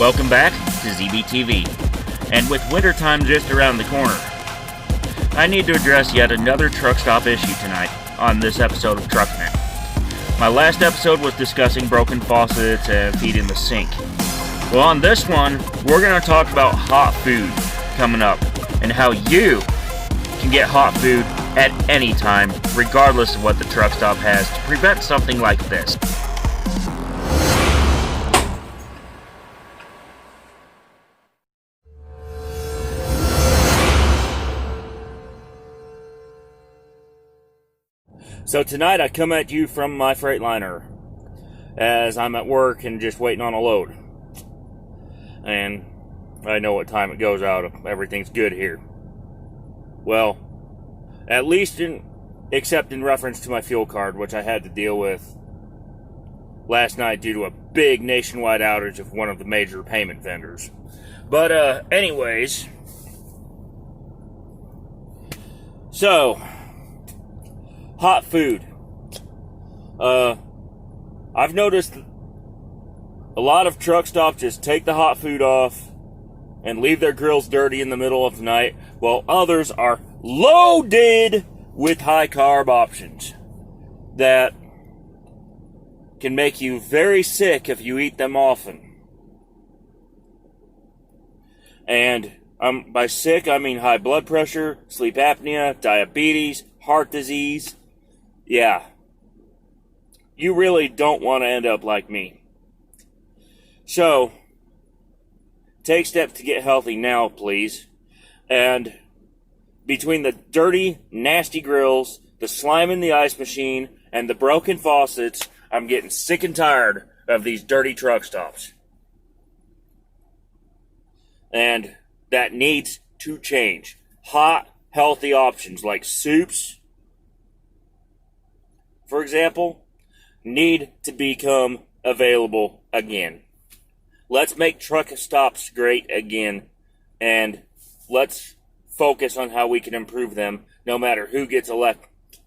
Welcome back to ZBTV, and with wintertime just around the corner, I need to address yet another truck stop issue tonight on this episode of Truckin. My last episode was discussing broken faucets and feeding the sink. Well, on this one, we're going to talk about hot food coming up and how you can get hot food at any time, regardless of what the truck stop has, to prevent something like this. So tonight I come at you from my Freightliner as I'm at work and just waiting on a load. And I know what time it goes out. Everything's good here. Well, at least except in reference to my fuel card, which I had to deal with last night due to a big nationwide outage of one of the major payment vendors. But anyways, so hot food. I've noticed a lot of truck stops just take the hot food off and leave their grills dirty in the middle of the night, while others are loaded with high carb options that can make you very sick if you eat them often. And by sick, I mean high blood pressure, sleep apnea, diabetes, heart disease. Yeah, you really don't want to end up like me. So, take steps to get healthy now, please. And between the dirty, nasty grills, the slime in the ice machine, and the broken faucets, I'm getting sick and tired of these dirty truck stops. And that needs to change. Hot, healthy options like soups, for example, need to become available again. Let's make truck stops great again, and let's focus on how we can improve them no matter who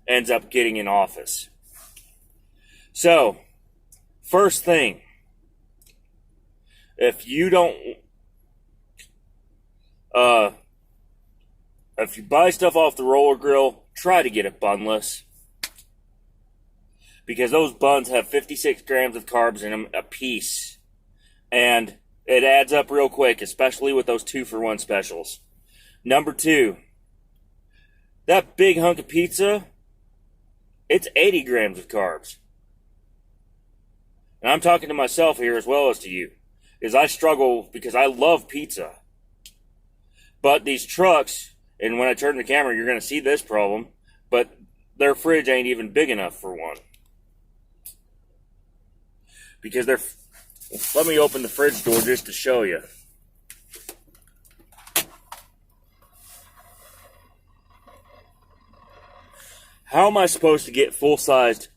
ends up getting in office. So, first thing, if you buy stuff off the roller grill, try to get it bunless. Because those buns have 56 grams of carbs in them a piece. And it adds up real quick, especially with those 2-for-1 specials. Number 2, that big hunk of pizza, it's 80 grams of carbs. And I'm talking to myself here as well as to you, is I struggle because I love pizza. But these trucks, and when I turn the camera, you're going to see this problem, but their fridge ain't even big enough for one. Because let me open the fridge door just to show you. How am I supposed to get full-sized,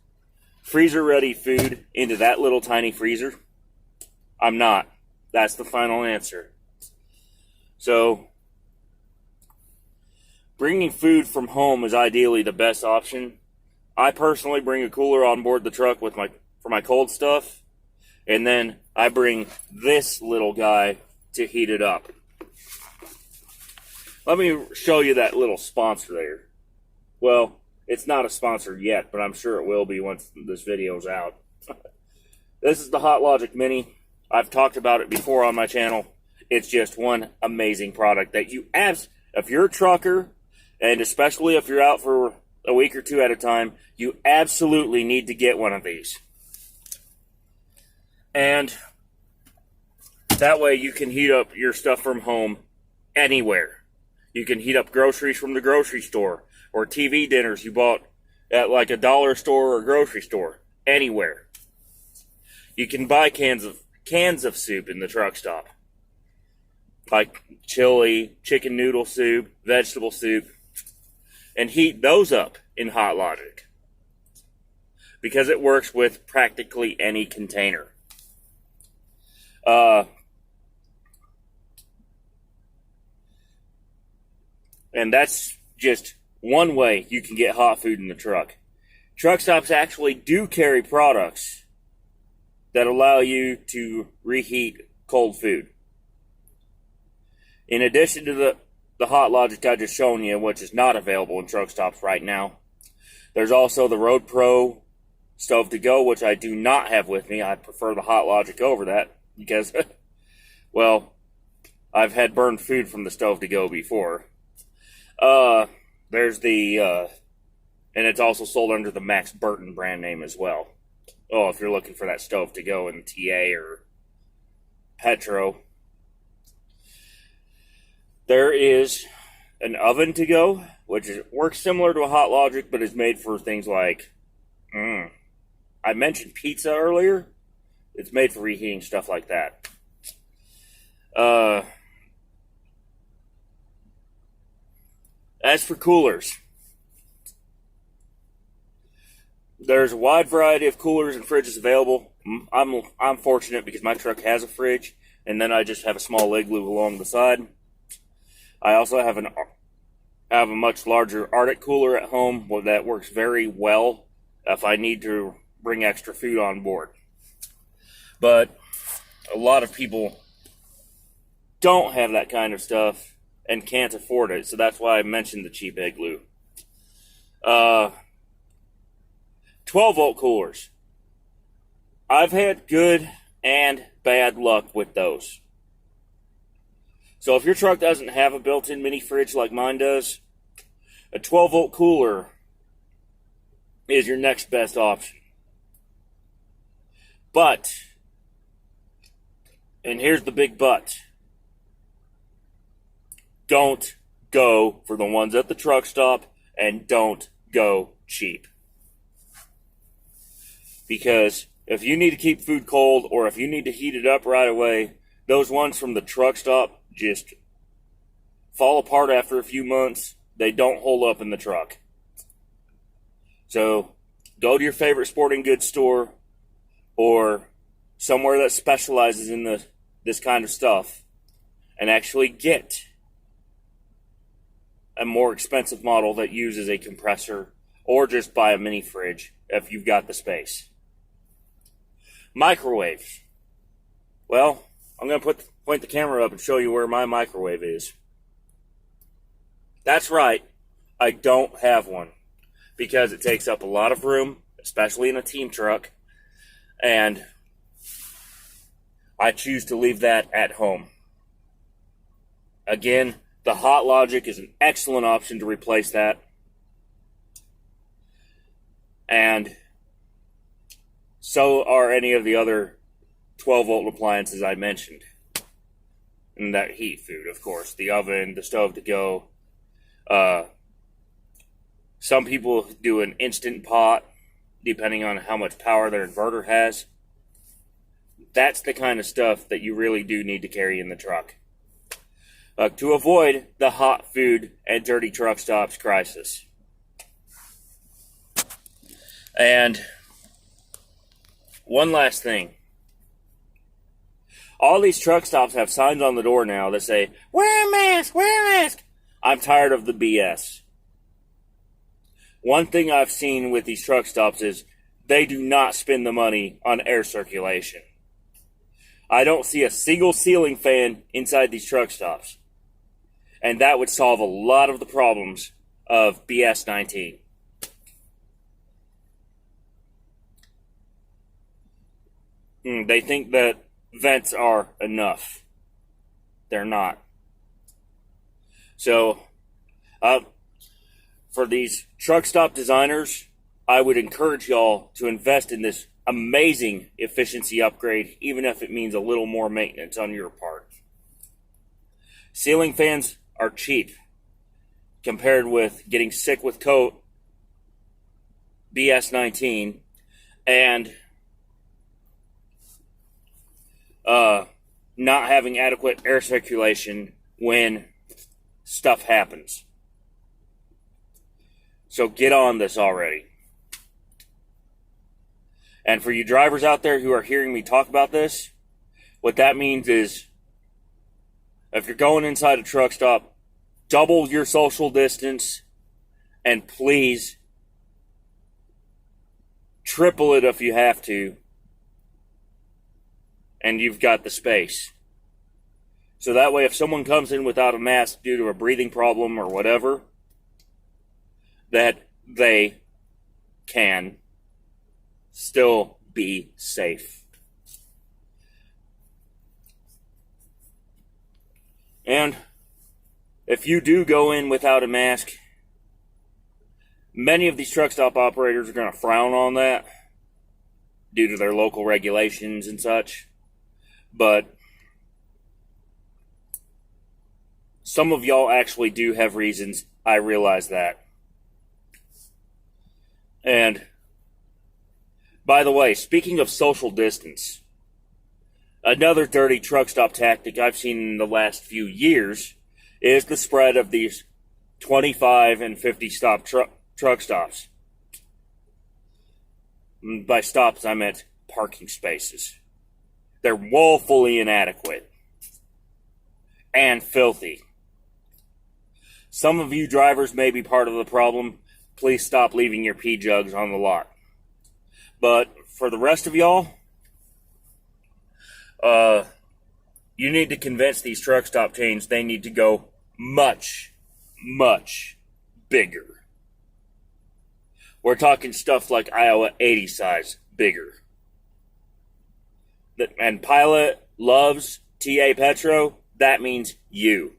freezer-ready food into that little tiny freezer? I'm not. That's the final answer. So, bringing food from home is ideally the best option. I personally bring a cooler on board the truck for my cold stuff. And then I bring this little guy to heat it up. Let me show you that little sponsor there. Well, it's not a sponsor yet, but I'm sure it will be once this video's out. This is the Hot Logic Mini. I've talked about it before on my channel. It's just one amazing product that if you're a trucker, and especially if you're out for a week or two at a time, you absolutely need to get one of these. And that way you can heat up your stuff from home anywhere. You can heat up groceries from the grocery store, or TV dinners you bought at like a dollar store or grocery store, anywhere. You can buy cans of soup in the truck stop, like chili, chicken noodle soup, vegetable soup, and heat those up in Hot Logic because it works with practically any container. And that's just one way you can get hot food in the truck. Truck stops actually do carry products that allow you to reheat cold food. In addition to the Hot Logic I just shown you, which is not available in truck stops right now, there's also the Road Pro Stove to Go, which I do not have with me. I prefer the Hot Logic over that because, well, I've had burned food from the Stove to Go before. There's the, and it's also sold under the Max Burton brand name as well. Oh, if you're looking for that Stove to Go in TA or Petro. There is an oven to go, which works similar to a Hot Logic, but is made for things like, I mentioned pizza earlier. It's made for reheating stuff like that. As for coolers, there's a wide variety of coolers and fridges available. I'm fortunate because my truck has a fridge, and then I just have a small igloo along the side. I also have a much larger Arctic cooler at home that works very well if I need to bring extra food on board. But a lot of people don't have that kind of stuff and can't afford it, so that's why I mentioned the cheap igloo. 12-volt coolers. I've had good and bad luck with those. So if your truck doesn't have a built-in mini fridge like mine does, a 12-volt cooler is your next best option. But, and here's the big but, don't go for the ones at the truck stop, and don't go cheap. Because if you need to keep food cold, or if you need to heat it up right away, those ones from the truck stop just fall apart after a few months. They don't hold up in the truck. So go to your favorite sporting goods store or somewhere that specializes in this kind of stuff and actually get a more expensive model that uses a compressor, or just buy a mini fridge if you've got the space. Microwaves. Well, I'm going to point the camera up and show you where my microwave is. That's right, I don't have one because it takes up a lot of room, especially in a team truck, and I choose to leave that at home. Again, the Hot Logic is an excellent option to replace that, and so are any of the other 12-volt appliances I mentioned. And that heat food, of course. The oven, the stove to go. Some people do an instant pot, depending on how much power their inverter has. That's the kind of stuff that you really do need to carry in the truck. To avoid the hot food and dirty truck stops crisis. And one last thing. All these truck stops have signs on the door now that say, "Wear a mask, wear a mask." I'm tired of the BS. One thing I've seen with these truck stops is they do not spend the money on air circulation. I don't see a single ceiling fan inside these truck stops. And that would solve a lot of the problems of BS-19. They think that vents are enough. They're not. So, for these truck stop designers, I would encourage y'all to invest in this amazing efficiency upgrade, even if it means a little more maintenance on your part. Ceiling fans are cheap compared with getting sick with coat, BS-19, and not having adequate air circulation when stuff happens. So get on this already. And for you drivers out there who are hearing me talk about this, what that means is if you're going inside a truck stop, double your social distance and please triple it if you have to. And you've got the space. So that way, if someone comes in without a mask due to a breathing problem or whatever, that they can still be safe. And if you do go in without a mask, many of these truck stop operators are going to frown on that due to their local regulations and such. But some of y'all actually do have reasons. I realize that. And by the way, speaking of social distance, another dirty truck stop tactic I've seen in the last few years is the spread of these 25 and 50 stop truck stops. By stops, I meant parking spaces. They're woefully inadequate and filthy. Some of you drivers may be part of the problem. Please stop leaving your pee jugs on the lot. But for the rest of y'all, you need to convince these truck stop chains they need to go much, much bigger. We're talking stuff like Iowa 80 size bigger. And Pilot loves TA Petro, that means you.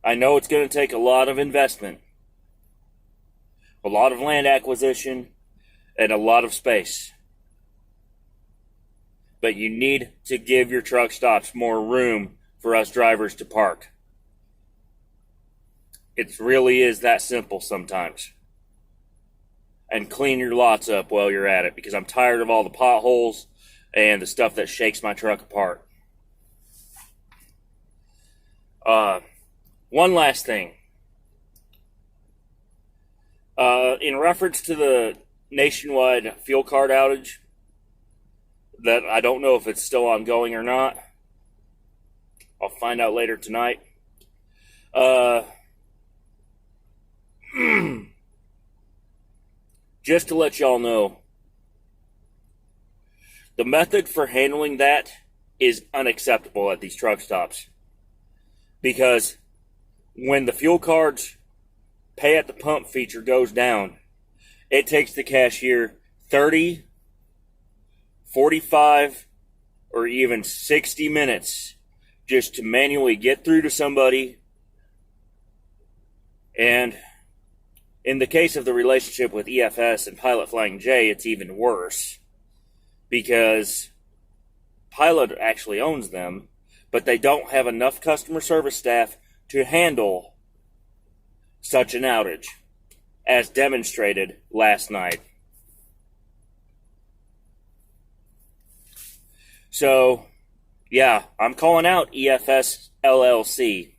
I know it's going to take a lot of investment, a lot of land acquisition, and a lot of space. But you need to give your truck stops more room for us drivers to park. It really is that simple sometimes. And clean your lots up while you're at it, because I'm tired of all the potholes and the stuff that shakes my truck apart. One last thing. In reference to the nationwide fuel card outage, that I don't know if it's still ongoing or not. I'll find out later tonight. Just to let y'all know, the method for handling that is unacceptable at these truck stops. Because when the fuel cards pay at the pump feature goes down, it takes the cashier 30, 45, or even 60 minutes just to manually get through to somebody. And in the case of the relationship with EFS and Pilot Flying J, it's even worse. Because Pilot actually owns them, but they don't have enough customer service staff to handle such an outage, as demonstrated last night. So, yeah, I'm calling out EFS LLC,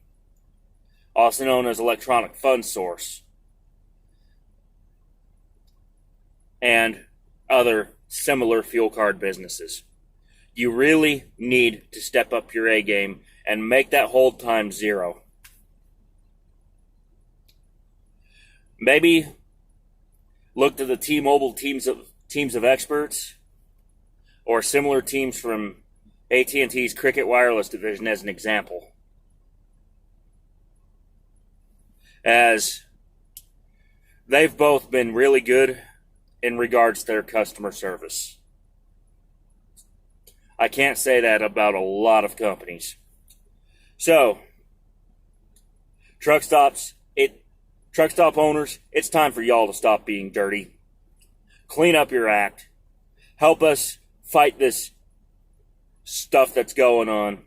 also known as Electronic Fund Source, and other similar fuel card businesses. You really need to step up your A game and make that hold time 0. Maybe look to the T-Mobile teams of experts, or similar teams from AT&T's Cricket Wireless division as an example, as they've both been really good in regards to their customer service. I can't say that about a lot of companies. So, truck stop owners, it's time for y'all to stop being dirty. Clean up your act. Help us fight this stuff that's going on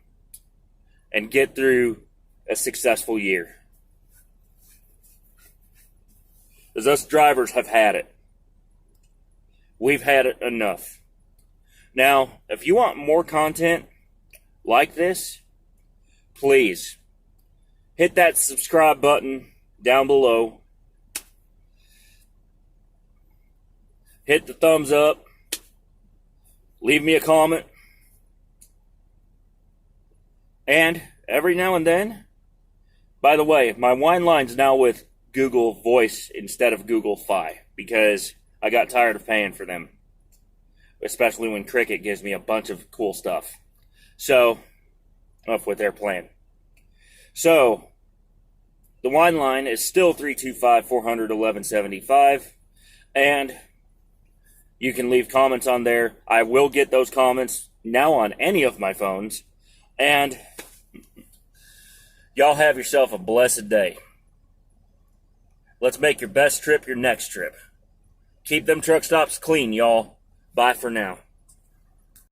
and get through a successful year. Because us drivers have had it. We've had it enough. Now, if you want more content like this, please hit that subscribe button down below. Hit the thumbs up. Leave me a comment. And every now and then, by the way, my wine line's now with Google Voice instead of Google Fi, because I got tired of paying for them, especially when Cricket gives me a bunch of cool stuff. So, off with their plan. So, the wine line is still 325-400-1175. And you can leave comments on there. I will get those comments now on any of my phones. And y'all have yourself a blessed day. Let's make your best trip your next trip. Keep them truck stops clean, y'all. Bye for now.